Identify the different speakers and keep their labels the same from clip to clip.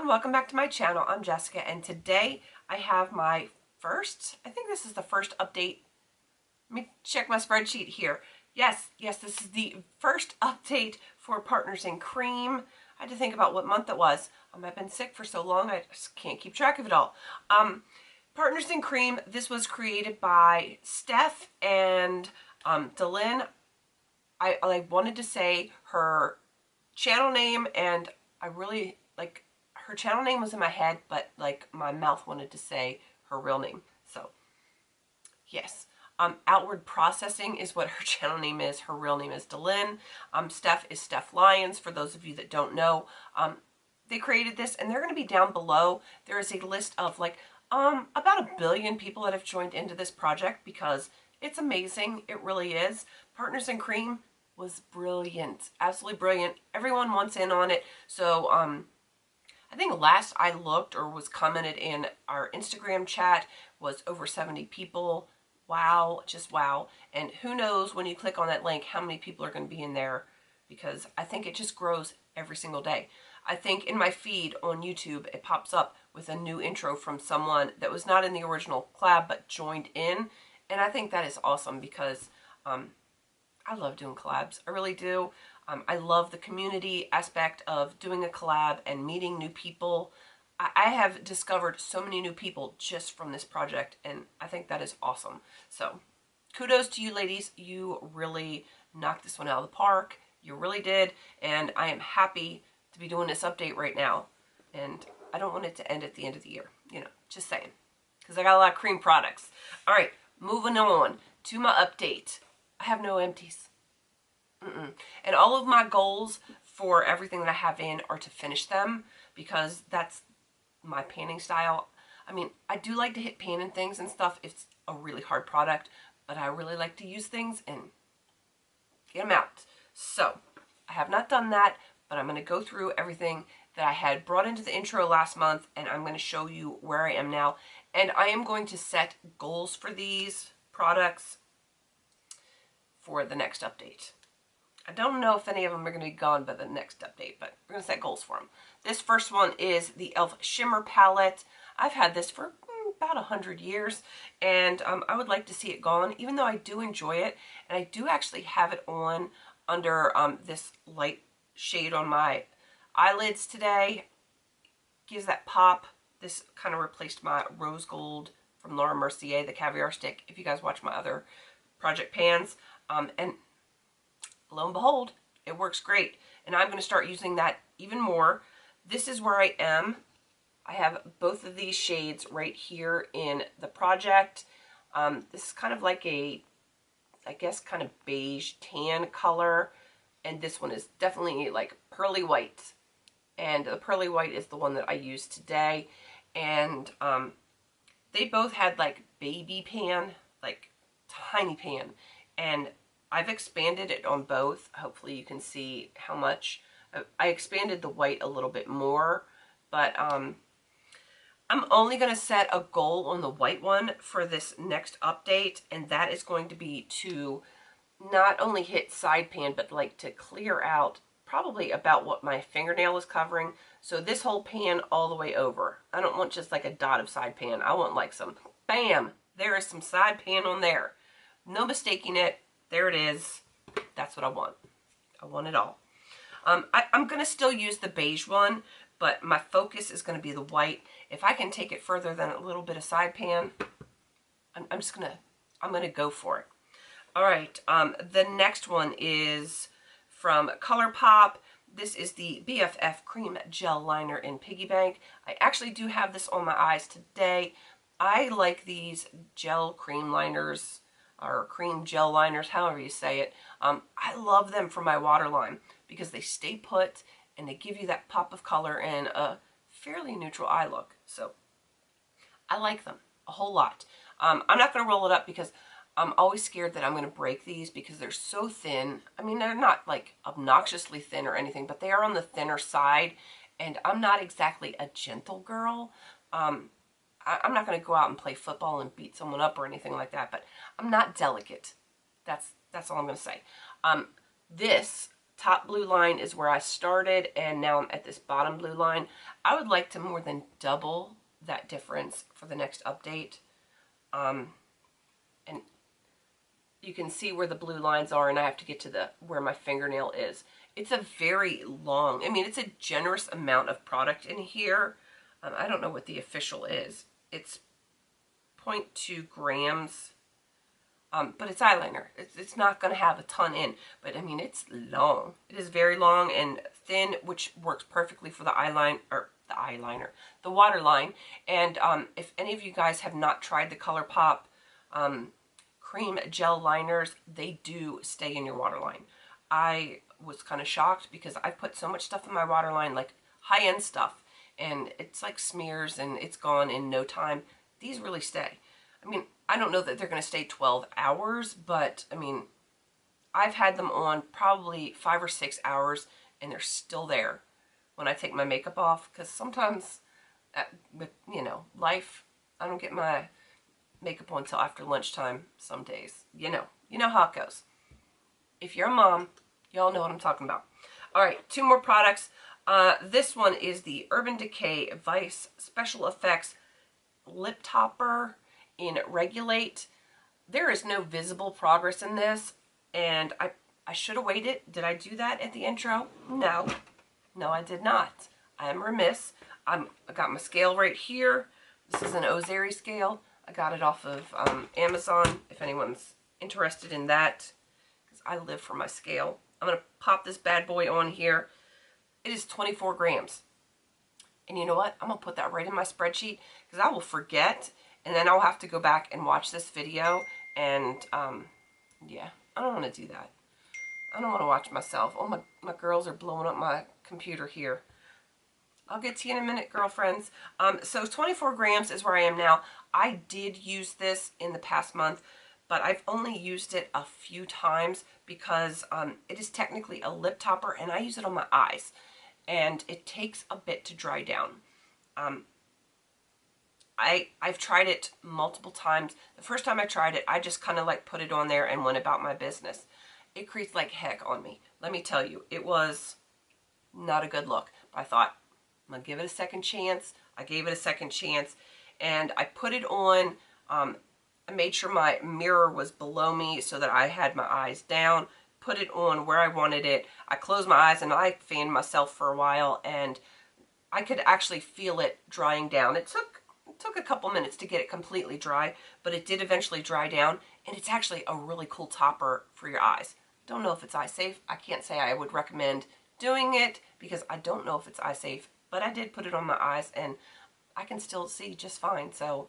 Speaker 1: everyone, welcome back to my channel. I'm Jessica, and today I have my first, I think this is the first update. Let me check my spreadsheet here. Yes, this is the first update for Partners in Cream. I had to think about what month it was. I've been sick for so long, I just can't keep track of it all. Partners in Cream, this was created by Steph and Delyn. I wanted to say her channel name, and I really, like, her channel name was in my head, but, like, my mouth wanted to say her real name. So, yes. Outward Processing is what her channel name is. Her real name is Delyn. Steph is Steph Lyons, for those of you that don't know. They created this, and they're going to be down below. There is a list of, like, about 1 billion people that have joined into this project because it's amazing. It really is. Partners in Cream was brilliant. Absolutely brilliant. Everyone wants in on it. So, I think last I looked or was commented in our Instagram chat was over 70 people. Wow, just wow. And who knows when you click on that link how many people are going to be in there, because I think it just grows every single day. I think in my feed on YouTube it pops up with a new intro from someone that was not in the original collab but joined in, and I think that is awesome because I love doing collabs. I really do. I love the community aspect of doing a collab and meeting new people. I have discovered so many new people just from this project, and I think that is awesome. So, kudos to you ladies. You really knocked this one out of the park. You really did, and I am happy to be doing this update right now. And I don't want it to end at the end of the year, you know, just saying, because I got a lot of cream products. All right, moving on to my update. I have no empties. And all of my goals for everything that I have in are to finish them, because that's my panning style. I mean, I do like to hit pan and things and stuff. It's a really hard product, but I really like to use things and get them out. So, I have not done that, but I'm going to go through everything that I had brought into the intro last month, and I'm going to show you where I am now. And I am going to set goals for these products for the next update. I don't know if any of them are going to be gone by the next update, but we're going to set goals for them. This first one is the e.l.f. Shimmer Palette. I've had this for about 100 years, and I would like to see it gone, even though I do enjoy it. And I do actually have it on under this light shade on my eyelids today. Gives that pop. This kind of replaced my rose gold from Laura Mercier, the caviar stick, if you guys watch my other project pans. And lo and behold, it works great. And I'm going to start using that even more. This is where I am. I have both of these shades right here in the project. This is kind of like a, I guess, kind of beige tan color. And this one is definitely like pearly white. And the pearly white is the one that I used today. And they both had like baby pan, like tiny pan. And I've expanded it on both. Hopefully you can see how much. I expanded the white a little bit more, but I'm only going to set a goal on the white one for this next update, and that is going to be to not only hit side pan, but like to clear out probably about what my fingernail is covering. So this whole pan all the way over. I don't want just like a dot of side pan. I want like some, bam, there is some side pan on there. No mistaking it. There it is. That's what I want. I want it all. I'm going to still use the beige one, but my focus is going to be the white. If I can take it further than a little bit of side pan, I'm going to go for it. All right. The next one is from Colourpop. This is the BFF Cream Gel Liner in Piggy Bank. I actually do have this on my eyes today. I like these gel cream liners, or cream gel liners, however you say it. I love them for my waterline because they stay put and they give you that pop of color and a fairly neutral eye look. So I like them a whole lot. I'm not going to roll it up because I'm always scared that I'm going to break these because they're so thin. I mean, they're not like obnoxiously thin or anything, but they are on the thinner side, and I'm not exactly a gentle girl. I'm not going to go out and play football and beat someone up or anything like that, but I'm not delicate. That's all I'm going to say. This top blue line is where I started, and now I'm at this bottom blue line. I would like to more than double that difference for the next update. And you can see where the blue lines are, and I have to get to where my fingernail is. It's a very long, I mean, it's a generous amount of product in here. I don't know what the official is. It's 0.2 grams. But it's eyeliner. It's not going to have a ton in. But, I mean, it's long. It is very long and thin, which works perfectly for the the waterline. And if any of you guys have not tried the Colourpop cream gel liners, they do stay in your waterline. I was kind of shocked because I put so much stuff in my waterline, like high-end stuff, and it's like smears and it's gone in no time. These really stay. I mean, I don't know that they're going to stay 12 hours, but, I mean, I've had them on probably 5 or 6 hours, and they're still there when I take my makeup off, because sometimes, with, you know, life, I don't get my makeup on until after lunchtime some days. You know how it goes. If you're a mom, y'all know what I'm talking about. All right, 2 more products. This one is the Urban Decay Vice Special Effects Lip Topper in Regulate. There is no visible progress in this, and I should have waited. Did I do that at the intro? No, I did not. I am remiss. I got my scale right here. This is an Ozeri scale. I got it off of Amazon, if anyone's interested in that, because I live for my scale. I'm going to pop this bad boy on here. It is 24 grams. And you know what? I'm going to put that right in my spreadsheet, because I will forget. And then I'll have to go back and watch this video, and, yeah, I don't want to do that. I don't want to watch myself. Oh, my girls are blowing up my computer here. I'll get to you in a minute, girlfriends. So 24 grams is where I am now. I did use this in the past month, but I've only used it a few times because it is technically a lip topper, and I use it on my eyes, and it takes a bit to dry down. I've tried it multiple times. The first time I tried it, I just kind of like put it on there and went about my business. It creased like heck on me. Let me tell you, it was not a good look. But I thought, I'm going to give it a second chance. I gave it a second chance, and I put it on. I made sure my mirror was below me so that I had my eyes down. Put it on where I wanted it. I closed my eyes and I fanned myself for a while, and I could actually feel it drying down. It took a couple minutes to get it completely dry, but it did eventually dry down, and it's actually a really cool topper for your eyes. Don't know if it's eye safe. I can't say I would recommend doing it because I don't know if it's eye safe, but I did put it on my eyes, and I can still see just fine. So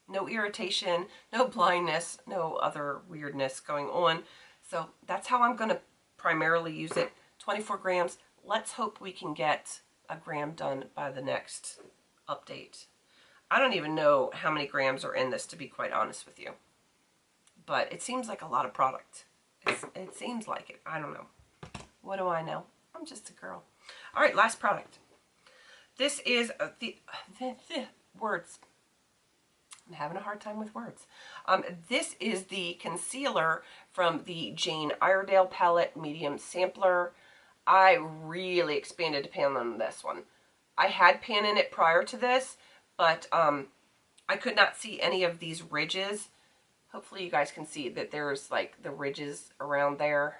Speaker 1: no irritation, no blindness, no other weirdness going on. So that's how I'm going to primarily use it. 24 grams. Let's hope we can get a gram done by the next update. I don't even know how many grams are in this, to be quite honest with you. But it seems like a lot of product. It seems like it. I don't know. What do I know? I'm just a girl. All right, last product. This is the words. I'm having a hard time with words. This is the concealer from the Jane Iredale palette, medium sampler. I really expanded the pan on this one. I had pan in it prior to this, but I could not see any of these ridges. Hopefully you guys can see that there's like the ridges around there.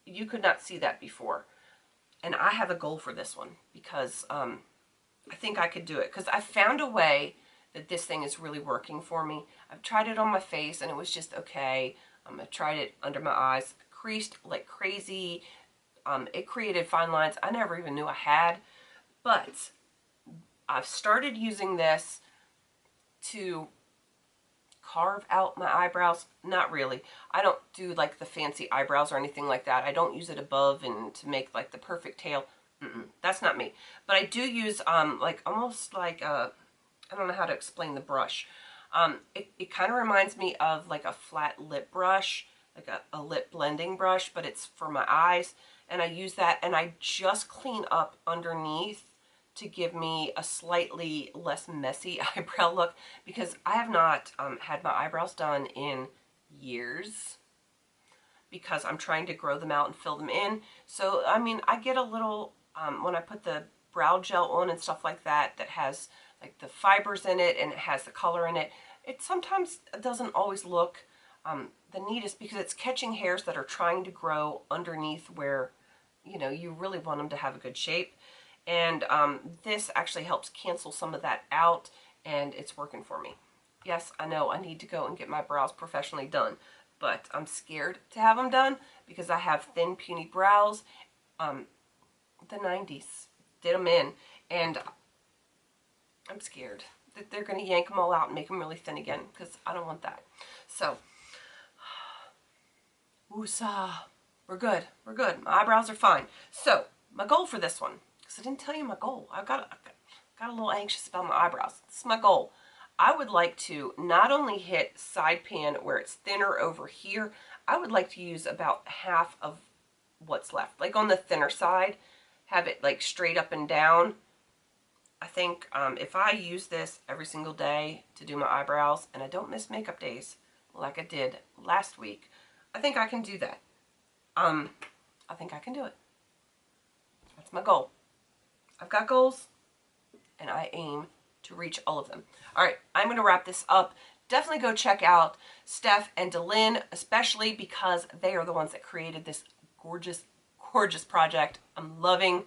Speaker 1: You could not see that before. And I have a goal for this one because I think I could do it. Because I found a way that this thing is really working for me. I've tried it on my face and it was just okay. I tried it under my eyes. Creased like crazy. It created fine lines I never even knew I had. But I've started using this to carve out my eyebrows. Not really. I don't do like the fancy eyebrows or anything like that. I don't use it above and to make like the perfect tail. That's not me. But I do use like almost like a, I don't know how to explain the brush. It kind of reminds me of like a flat lip brush, like a lip blending brush, but it's for my eyes. And I use that and I just clean up underneath to give me a slightly less messy eyebrow look, because I have not had my eyebrows done in years. because I'm trying to grow them out and fill them in. So, I mean, I get a little, when I put the brow gel on and stuff like that, that has like the fibers in it and it has the color in it, it sometimes doesn't always look the neatest because it's catching hairs that are trying to grow underneath where, you know, you really want them to have a good shape. And this actually helps cancel some of that out, and it's working for me. Yes, I know I need to go and get my brows professionally done, but I'm scared to have them done because I have thin, puny brows. The 90s did them in, and I'm scared that they're going to yank them all out and make them really thin again because I don't want that. So, woosah. We're good. We're good. My eyebrows are fine. So, my goal for this one, because I didn't tell you my goal. I got a little anxious about my eyebrows. This is my goal. I would like to not only hit side pan where it's thinner over here, I would like to use about half of what's left. Like on the thinner side, have it like straight up and down. I think if I use this every single day to do my eyebrows, and I don't miss makeup days like I did last week, I think I can do that. I think I can do it. That's my goal. I've got goals, and I aim to reach all of them. All right, I'm going to wrap this up. Definitely go check out Steph and Delyn, especially because they are the ones that created this gorgeous, gorgeous project. I'm loving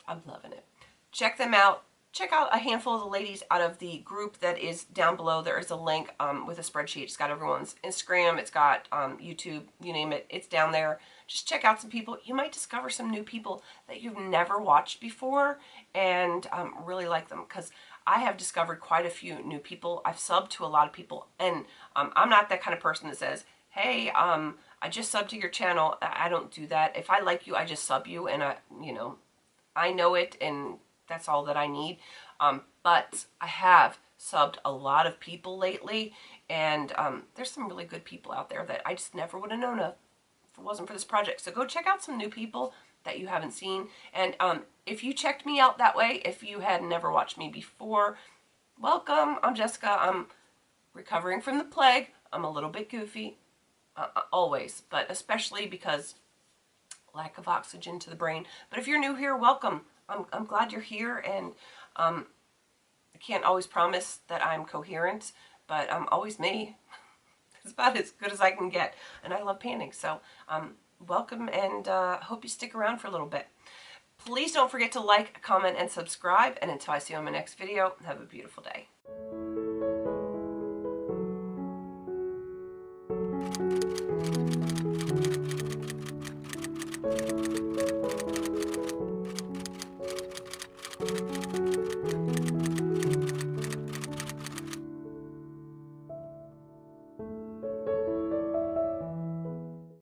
Speaker 1: it. Check them out. Check out a handful of the ladies out of the group that is down below. There is a link with a spreadsheet. It's got everyone's Instagram. It's got YouTube, you name it. It's down there. Just check out some people. You might discover some new people that you've never watched before and really like them, because I have discovered quite a few new people. I've subbed to a lot of people, and I'm not that kind of person that says, hey, I just subbed to your channel. I don't do that. If I like you, I just sub you, and I know it, and that's all that I need. But I have subbed a lot of people lately, and there's some really good people out there that I just never would have known of if it wasn't for this project. So go check out some new people that you haven't seen. And if you checked me out that way, if you had never watched me before, welcome. I'm Jessica. I'm recovering from the plague. I'm a little bit goofy, always, but especially because lack of oxygen to the brain. But if you're new here, welcome. I'm glad you're here, and I can't always promise that I'm coherent, but I'm always me. It's about as good as I can get, and I love panning. So welcome, and hope you stick around for a little bit. Please don't forget to like, comment, and subscribe, and until I see you on my next video, have a beautiful day.